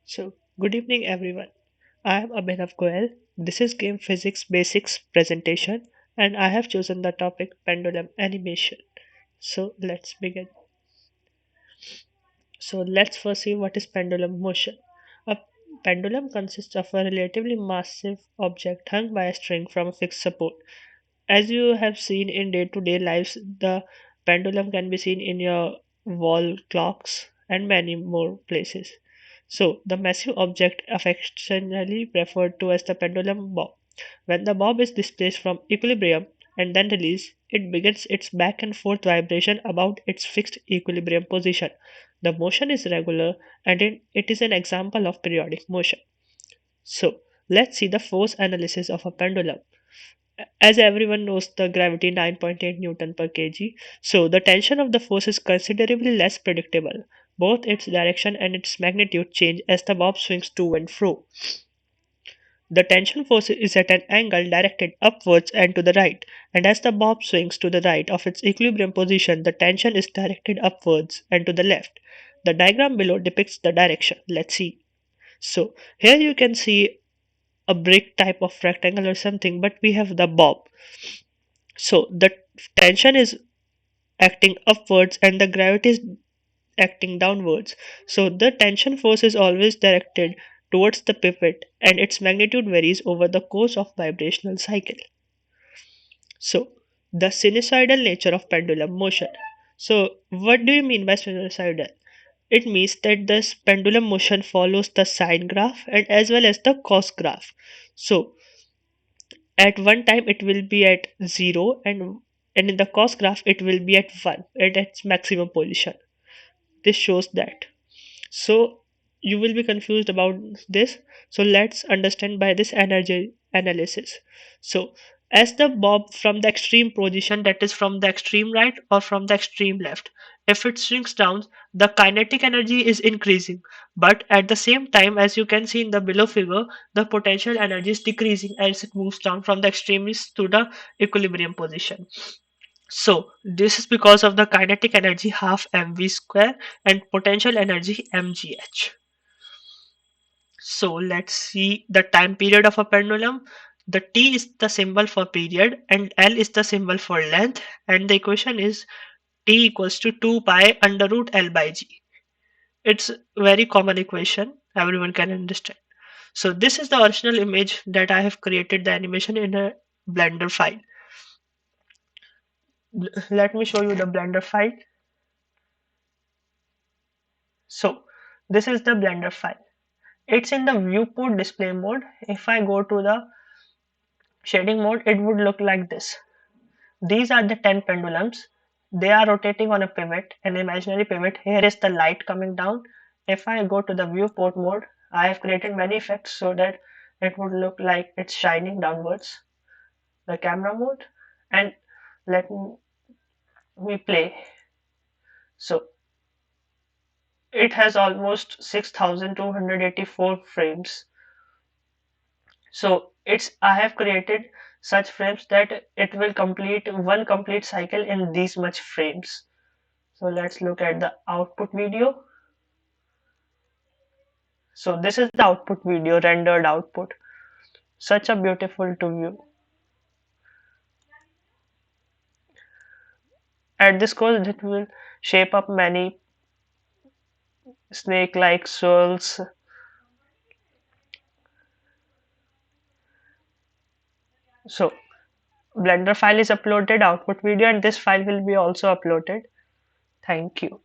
So, good evening everyone. I am Abhinav Goel. This is Game Physics Basics presentation and I have chosen the topic pendulum animation. So, let's begin. So, let's first see what is pendulum motion. A pendulum consists of a relatively massive object hung by a string from a fixed support. As you have seen in day-to-day lives, the pendulum can be seen in your wall clocks and many more places. So, the massive object affectionately referred to as the pendulum bob. When the bob is displaced from equilibrium and then released, it begins its back and forth vibration about its fixed equilibrium position. The motion is regular and it is an example of periodic motion. So, let's see the force analysis of a pendulum. As everyone knows, the gravity 9.8 Newton per kg, so the tension of the force is considerably less predictable. Both its direction and its magnitude change as the bob swings to and fro. The tension force is at an angle directed upwards and to the right, and as the bob swings to the right of its equilibrium position, the tension is directed upwards and to the left. The diagram below depicts the direction. Let's see. So, here you can see a brick type of rectangle or something, but we have the bob. So the tension is acting upwards and the gravity is acting downwards. So the tension force is always directed towards the pivot and its magnitude varies over the course of vibrational cycle. So the sinusoidal nature of pendulum motion. So what do you mean by sinusoidal? It means that this pendulum motion follows the sine graph and as well as the cos graph. So at one time it will be at 0 and in the cos graph it will be at 1 at its maximum position. This shows that. So you will be confused about this. So let's understand by this energy analysis. So as the bob from the extreme position, that is from the extreme right or from the extreme left, if it swings down, the kinetic energy is increasing, but at the same time, as you can see in the below figure, the potential energy is decreasing as it moves down from the extremes to the equilibrium position. So this is because of the kinetic energy half mv square and potential energy mgh. So let's see the time period of a pendulum. The T is the symbol for period and L is the symbol for length, and the equation is T equals to 2 pi under root L by G. It's a very common equation, everyone can understand. So this is the original image that I have created the animation in a Blender file. Let me show you the Blender file. So this is the Blender file. It's in the viewport display mode. If I go to the shading mode, it would look like this. These are the 10 pendulums. They are rotating on a pivot, an imaginary pivot. Here is the light coming down. If I go to the viewport mode, I have created many effects so that it would look like it's shining downwards. The camera mode, and let me play. So it has almost 6284 frames. So it's I have created such frames that it will complete one complete cycle in these much frames. So let's look at the output video. So this is the output video, rendered output. Such a beautiful to view. At this course, it will shape up many snake-like swirls. So Blender file is uploaded, output video, and this file will be also uploaded. Thank you.